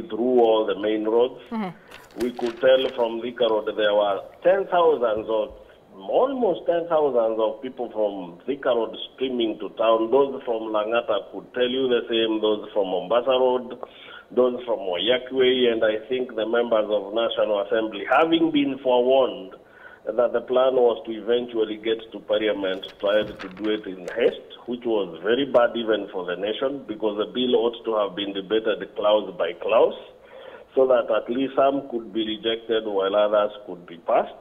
through all the main roads. We could tell from Thika Road there were almost 10,000 of people from Thika Road streaming to town. Those from Langata could tell you the same, those from Mombasa Road, those from Wayakwe, and I think the members of National Assembly, having been forewarned that the plan was to eventually get to Parliament, tried to do it in haste, which was very bad even for the nation, because the bill ought to have been debated clause by clause, so that at least some could be rejected while others could be passed.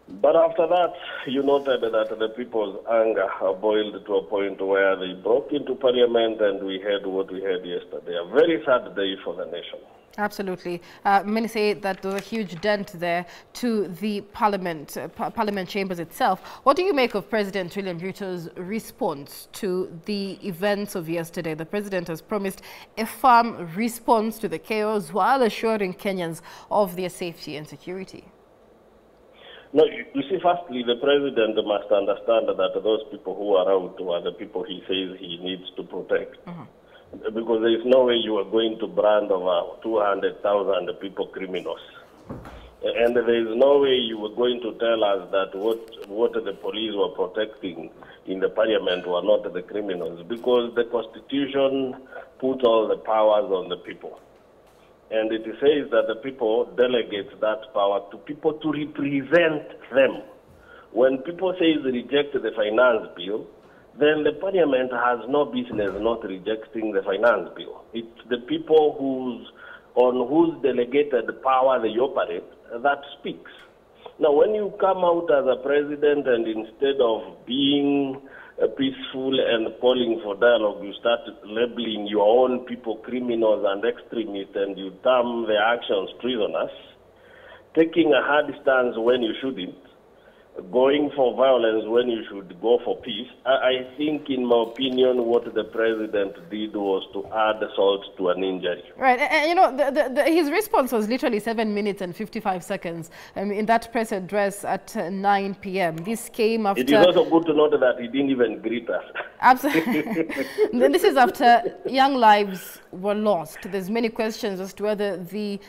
But after that, you noted that the people's anger boiled to a point where they broke into Parliament and we had what we had yesterday. A very sad day for the nation. Absolutely. Many say that there was a huge dent there to the Parliament chambers itself. What do you make of President William Ruto's response to the events of yesterday? The President has promised a firm response to the chaos while assuring Kenyans of their safety and security. No, you see, firstly, the President must understand that those people who are out are the people he says he needs to protect. Because there is no way you are going to brand over 200,000 people criminals. And there is no way you were going to tell us that what the police were protecting in the Parliament were not the criminals, because the Constitution put all the powers on the people. And it says that the people delegate that power to people to represent them. When people say they reject the finance bill, then the Parliament has no business not rejecting the finance bill. It's the people on whose delegated power they operate that speaks. Now, when you come out as a president and instead of being peaceful and calling for dialogue, you start labeling your own people criminals and extremists, and you term their actions treasonous, taking a hard stance when you shouldn't, going for violence when you should go for peace. I think, in my opinion, what the president did was to add salt to an injury. Right, and you know, his response was literally 7 minutes and 55 seconds in that press address at 9 p.m. This came after... It is also good to note that he didn't even greet us. Absolutely. This is after young lives were lost. There's many questions as to whether the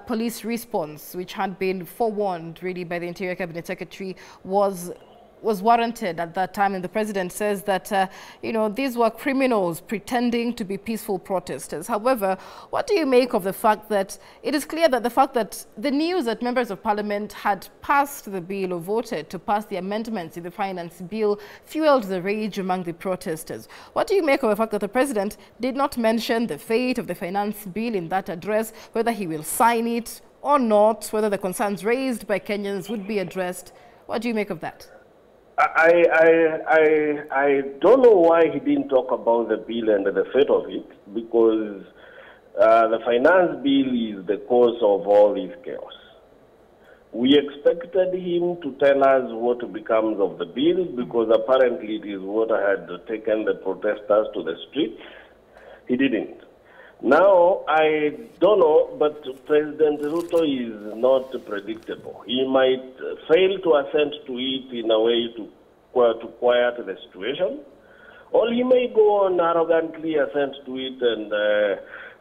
police response, which had been forewarned really by the Interior Cabinet Secretary, was warranted at that time, and the president says that you know, these were criminals pretending to be peaceful protesters. However, what do you make of the fact that it is clear that the news that members of Parliament had passed the bill or voted to pass the amendments in the finance bill fueled the rage among the protesters? What do you make of the fact that the president did not mention the fate of the finance bill in that address, whether he will sign it or not, whether the concerns raised by Kenyans would be addressed? What do you make of that? I don't know why he didn't talk about the bill and the fate of it, because the finance bill is the cause of all this chaos. We expected him to tell us what becomes of the bill, because apparently it is what had taken the protesters to the streets. He didn't. Now, I don't know, but President Ruto is not predictable. He might fail to assent to it in a way to quiet the situation, or he may go on arrogantly assent to it and,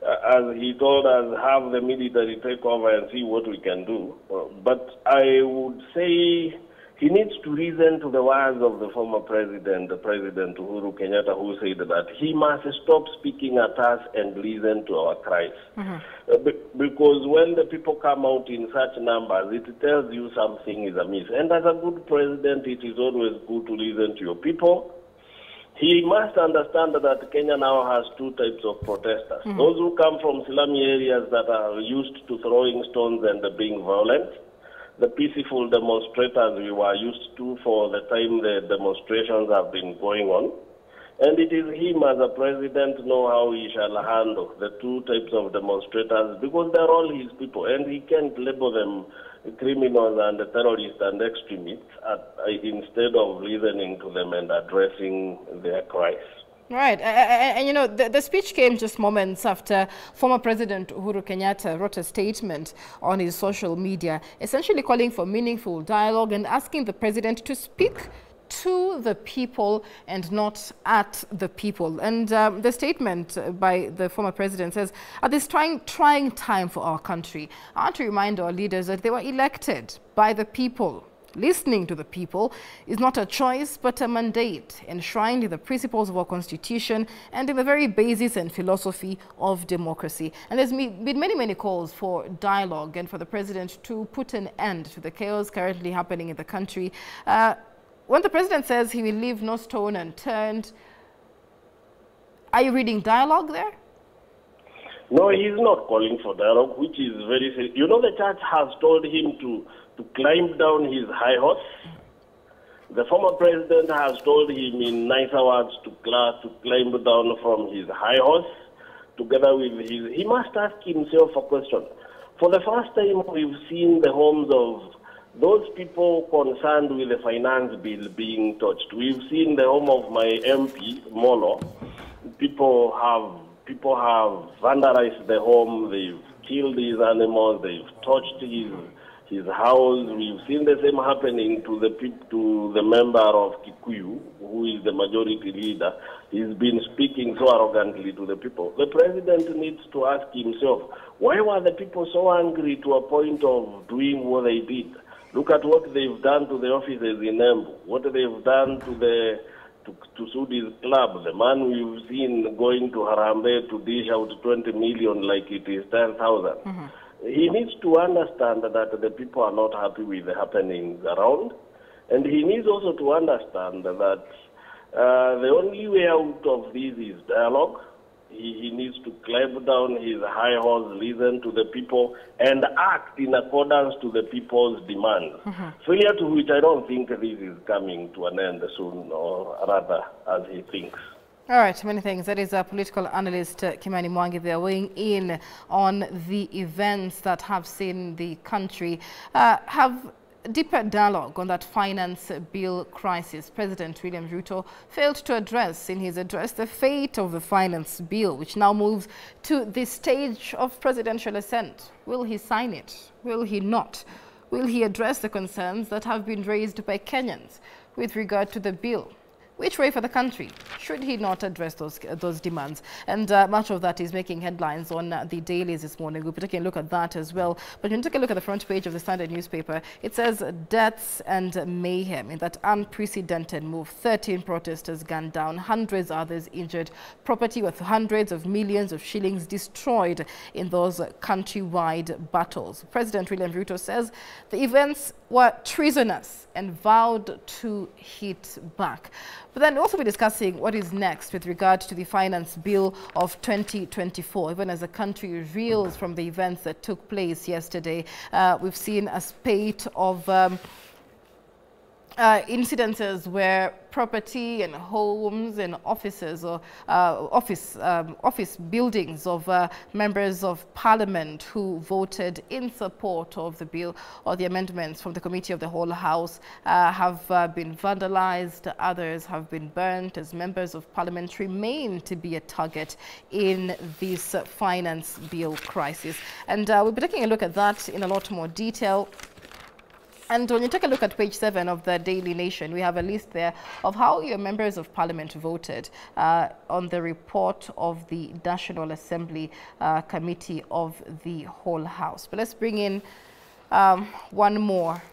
as he told us, have the military take over and see what we can do. But I would say he needs to reason to the words of the former president, President Uhuru Kenyatta, who said that he must stop speaking at us and listen to our cries. Because when the people come out in such numbers, it tells you something is amiss. And as a good president, it is always good to listen to your people. He must understand that Kenya now has two types of protesters. Those who come from slummy areas that are used to throwing stones and being violent, the peaceful demonstrators we were used to for the time the demonstrations have been going on. And it is him as a president know how he shall handle the two types of demonstrators, because they're all his people, and he can't label them criminals and terrorists and extremists instead of listening to them and addressing their cries. Right, and you know, the speech came just moments after former President Uhuru Kenyatta wrote a statement on his social media, essentially calling for meaningful dialogue and asking the president to speak to the people and not at the people. And the statement by the former president says, at this trying time for our country, I want to remind our leaders that they were elected by the people. Listening to the people is not a choice but a mandate enshrined in the principles of our constitution and in the very basis and philosophy of democracy. And there's been many calls for dialogue and for the president to put an end to the chaos currently happening in the country. When the president says he will leave no stone unturned, are you reading dialogue there? No, he's not calling for dialogue, which is very serious. You know, the church has told him to climb down his high horse. The former president has told him in nicer words to climb down from his high horse together with his... He must ask himself a question. For the first time, we've seen the homes of those people concerned with the finance bill being touched. We've seen the home of my MP, Molo. People have vandalized the home, they've killed his animals, they've touched his house. We've seen the same happening to the member of Kikuyu, who is the majority leader. He's been speaking so arrogantly to the people. The president needs to ask himself, why were the people so angry to a point of doing what they did? Look at what they've done to the offices in Embu, what they've done to Sudi's club, the man we've seen going to Harambe to dish out 20 million like it is 10,000. He needs to understand that the people are not happy with the happenings around. And he needs also to understand that the only way out of this is dialogue. He needs to climb down his high horse, listen to the people, and act in accordance to the people's demands. Failure to which I don't think this is coming to an end soon, or rather, as he thinks. All right, many thanks. That is political analyst Kimani Mwangi. They are weighing in on the events that have seen the country have deeper dialogue on that finance bill crisis. President William Ruto failed to address in his address the fate of the finance bill, which now moves to the stage of presidential assent. Will he sign it? Will he not? Will he address the concerns that have been raised by Kenyans with regard to the bill? Which way for the country? Should he not address those demands? And much of that is making headlines on the dailies this morning. We'll be taking a look at that as well. But when you take a look at the front page of the Standard newspaper, it says deaths and mayhem in that unprecedented move. 13 protesters gunned down, hundreds others injured, property worth hundreds of millions of shillings destroyed in those countrywide battles. President William Ruto says the events were treasonous and vowed to hit back. But then we'll also be discussing what is next with regard to the finance bill of 2024. Even as the country reels from the events that took place yesterday, we've seen a spate of incidences where property and homes and offices or office buildings of members of parliament who voted in support of the bill or the amendments from the committee of the whole house have been vandalized. Others have been burnt as members of parliament remain to be a target in this finance bill crisis. And we'll be taking a look at that in a lot more detail. And when you take a look at page 7 of the Daily Nation, we have a list there of how your members of parliament voted on the report of the National Assembly Committee of the Whole House. But let's bring in one more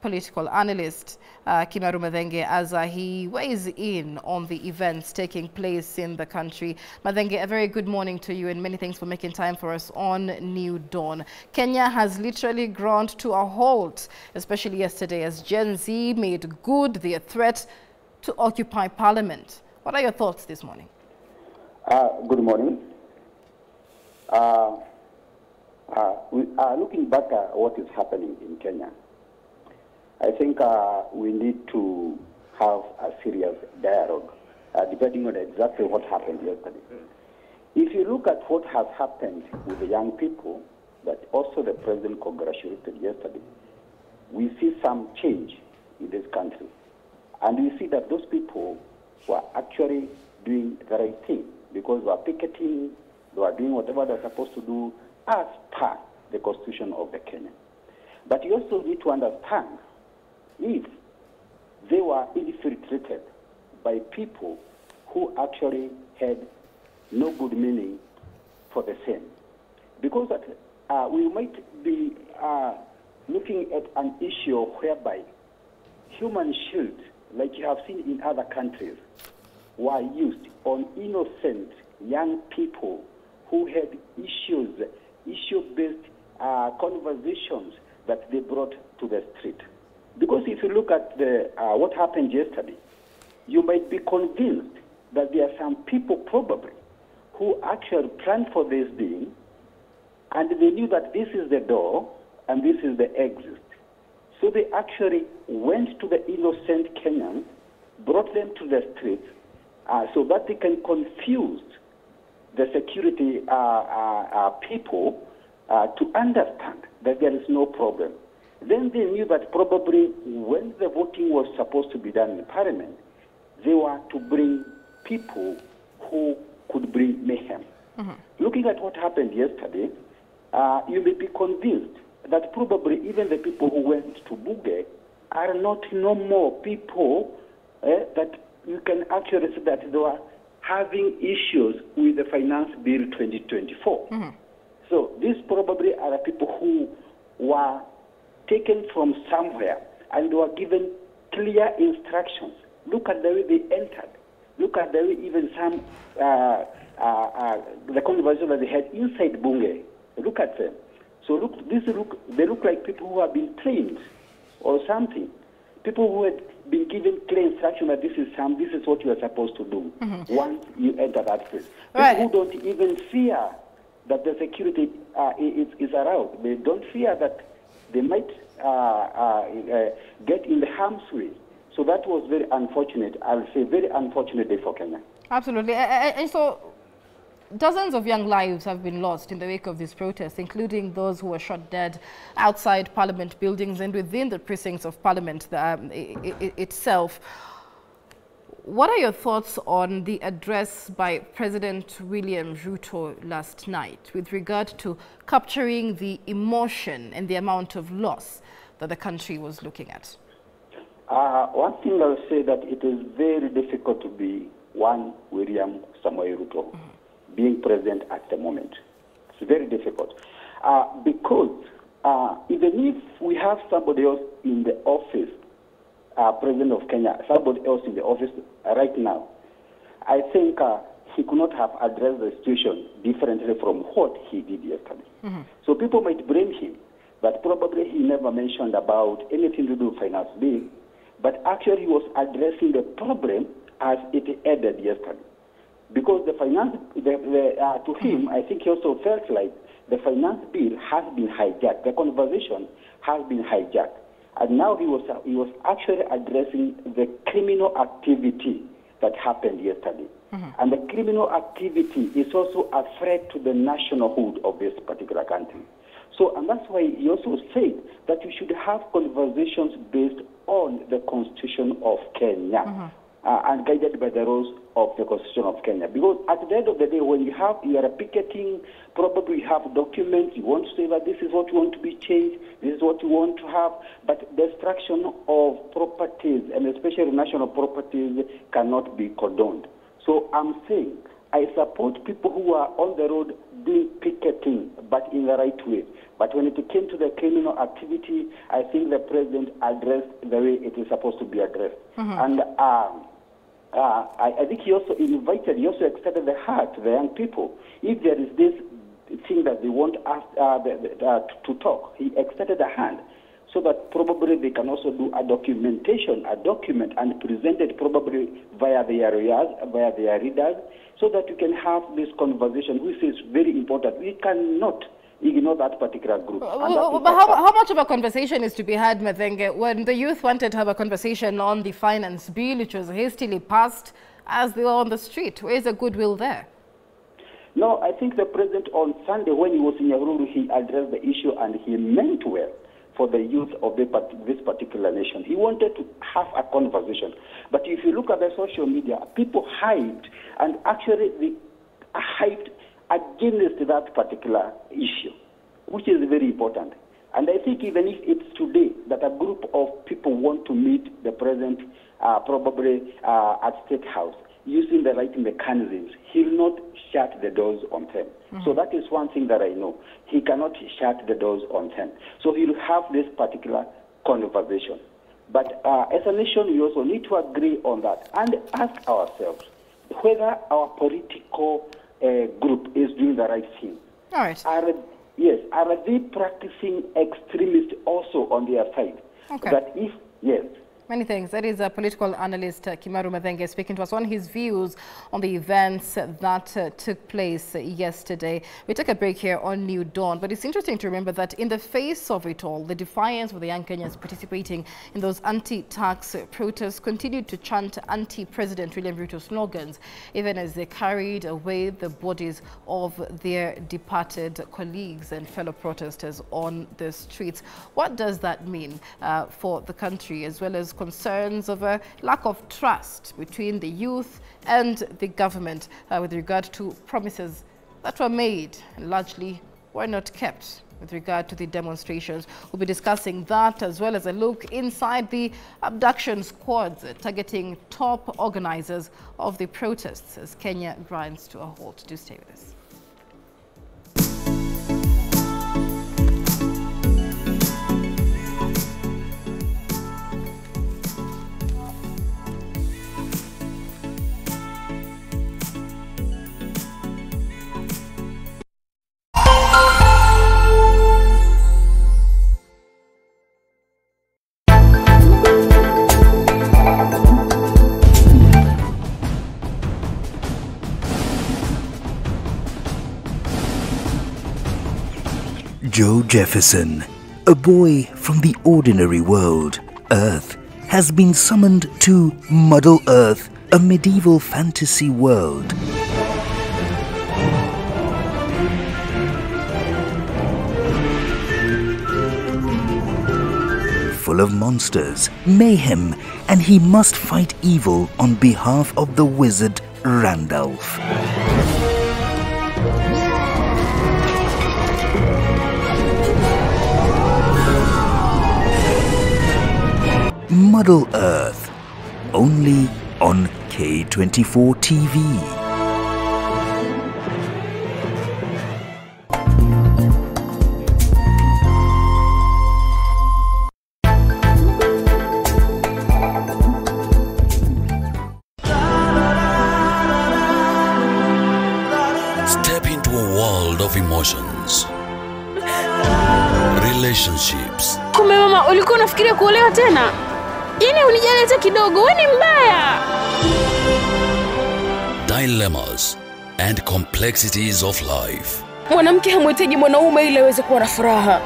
political analyst, Kimaru Mathenge, as he weighs in on the events taking place in the country. Mathenge, a very good morning to you and many thanks for making time for us on New Dawn. Kenya has literally ground to a halt, especially yesterday as Gen Z made good their threat to occupy parliament. What are your thoughts this morning? Good morning. We are looking back at what is happening in Kenya. I think we need to have a serious dialogue, depending on exactly what happened yesterday. If you look at what has happened with the young people that also the president congratulated yesterday, we see some change in this country. And we see that those people were actually doing the right thing because they were picketing, they were doing whatever they're supposed to do as per the constitution of the Kenya. But you also need to understand if they were infiltrated by people who actually had no good meaning for the same. Because we might be looking at an issue whereby human shields, like you have seen in other countries, were used on innocent young people who had issue-based conversations that they brought to the street. Because if you look at what happened yesterday, you might be convinced that there are some people probably who actually planned for this thing, and they knew that this is the door and this is the exit. So they actually went to the innocent Kenyans, brought them to the streets, so that they can confuse the security people to understand that there is no problem. Then they knew that probably when the voting was supposed to be done in Parliament, they were to bring people who could bring mayhem. Looking at what happened yesterday, you may be convinced that probably even the people who went to Buge are not no more people that you can actually say that they were having issues with the Finance Bill 2024. So these probably are people who were taken from somewhere and were given clear instructions. Look at the way they entered. Look at the way even some, the conversation that they had inside Bunge. Look at them. So they look like people who have been trained or something. People who had been given clear instruction that this is what you are supposed to do once you enter that place. Right. People who don't even fear that the security is around. They don't fear that they might get in the harm's way. So that was very unfortunate. I'll say very unfortunate day for Kenya. Absolutely. And so dozens of young lives have been lost in the wake of these protests, including those who were shot dead outside Parliament buildings and within the precincts of Parliament itself. What are your thoughts on the address by President William Ruto last night with regard to capturing the emotion and the amount of loss that the country was looking at? One thing I'll say that it is very difficult to be William Samoei Ruto being president at the moment. It's very difficult. Because even if we have somebody else in the office, President of Kenya, somebody else in the office right now, I think he could not have addressed the situation differently from what he did yesterday. So people might blame him, but probably he never mentioned about anything to do with finance bill, but actually he was addressing the problem as it ended yesterday. Because the finance, to him, I think he also felt like the finance bill has been hijacked. The conversation has been hijacked. And now he was actually addressing the criminal activity that happened yesterday. And the criminal activity is also a threat to the nationalhood of this particular country. So, and that's why he also said that you should have conversations based on the Constitution of Kenya. And guided by the rules of the Constitution of Kenya. Because at the end of the day, when you are picketing, probably you have documents, you want to say that this is what you want to be changed, this is what you want to have, but destruction of properties, and especially national properties, cannot be condoned. So I'm saying, I support people who are on the road doing picketing, but in the right way. But when it came to the criminal activity, I think the president addressed the way it is supposed to be addressed. And I think he also extended the heart to the young people. If there is this thing that they want us to talk, he extended a hand so that probably they can also do a document and present it probably via their readers, so that you can have this conversation, which is very important. We cannot ignore that particular group. But how much of a conversation is to be had, Mathenge, when the youth wanted to have a conversation on the finance bill, which was hastily passed as they were on the street? Where is the goodwill there? No, I think the president on Sunday, when he was in Nyahururu, he addressed the issue and he meant well for the youth of this particular nation. He wanted to have a conversation. But if you look at the social media, people hyped, and actually they hyped against that particular issue, which is very important. And I think even if it's today that a group of people want to meet the president probably at State House, using the right mechanisms, he'll not shut the doors on them. So that is one thing that I know. He cannot shut the doors on them. So he'll have this particular conversation. But as a nation, we also need to agree on that and ask ourselves whether our political group is doing the right thing. All right. Are they practicing extremist also on their side? Okay. That if, yes. Many thanks. That is a political analyst, Kimaru Mathenge, speaking to us on his views on the events that took place yesterday. We take a break here on New Dawn, but it's interesting to remember that in the face of it all, the defiance of the young Kenyans participating in those anti-tax protests continued to chant anti-President William Ruto slogans, even as they carried away the bodies of their departed colleagues and fellow protesters on the streets. What does that mean for the country, as well as concerns of a lack of trust between the youth and the government with regard to promises that were made and largely were not kept with regard to the demonstrations? We'll be discussing that, as well as a look inside the abduction squads targeting top organizers of the protests as Kenya grinds to a halt. Do stay with us. Joe Jefferson, a boy from the ordinary world, Earth, has been summoned to Muddle Earth, a medieval fantasy world. Full of monsters, mayhem, and he must fight evil on behalf of the wizard Randolph. Muddle Earth, only on K24 TV. Step into a world of emotions, relationships. Kumbe mama, ulikuwa unafikiria kuolewa tena? Yaani unijali hata kidogo, wewe ni mbaya. Dilemmas and complexities of life. Mwanamke hamhitaji mwanaume ili aweze kuwa na furaha.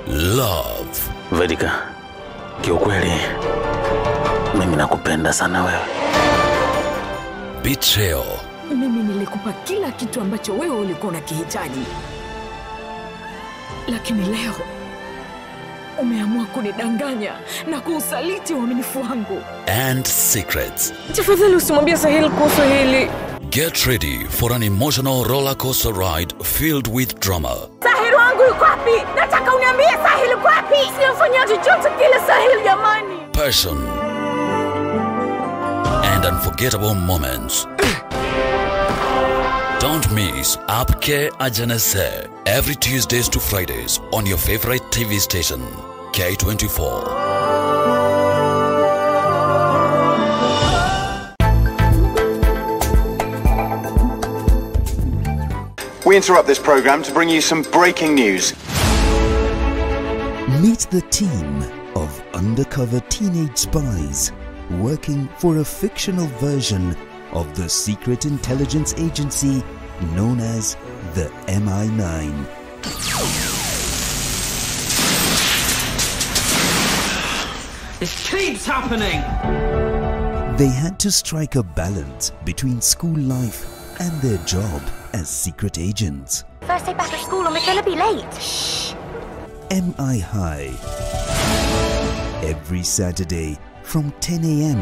Love. Vedika, kiukweli mimi nakupenda sana wewe. Betrayal. Mimi nilikupa kila kitu ambacho wewe ulikuwa unakihitaji. Lakini leo umeamua kunidanganya na kuusaliti uaminifu wangu. And secrets. Tafadhali usimwambie Sahil kuhusu hili. Get ready for an emotional roller coaster ride filled with drama. Sahil wangu yuko wapi? Nataka uniambie Sahil yuko wapi? Sijafanya chochote kile Sahil jamani. Passion. And unforgettable moments. Don't miss Aapke Ajanase every Tuesdays to Fridays on your favorite TV station, K24. We interrupt this program to bring you some breaking news. Meet the team of undercover teenage spies working for a fictional version of the secret intelligence agency known as the MI9. This keeps happening! They had to strike a balance between school life and their job as secret agents. First day back at school and we're gonna be late. Shh. MI High. Every Saturday from 10 a.m.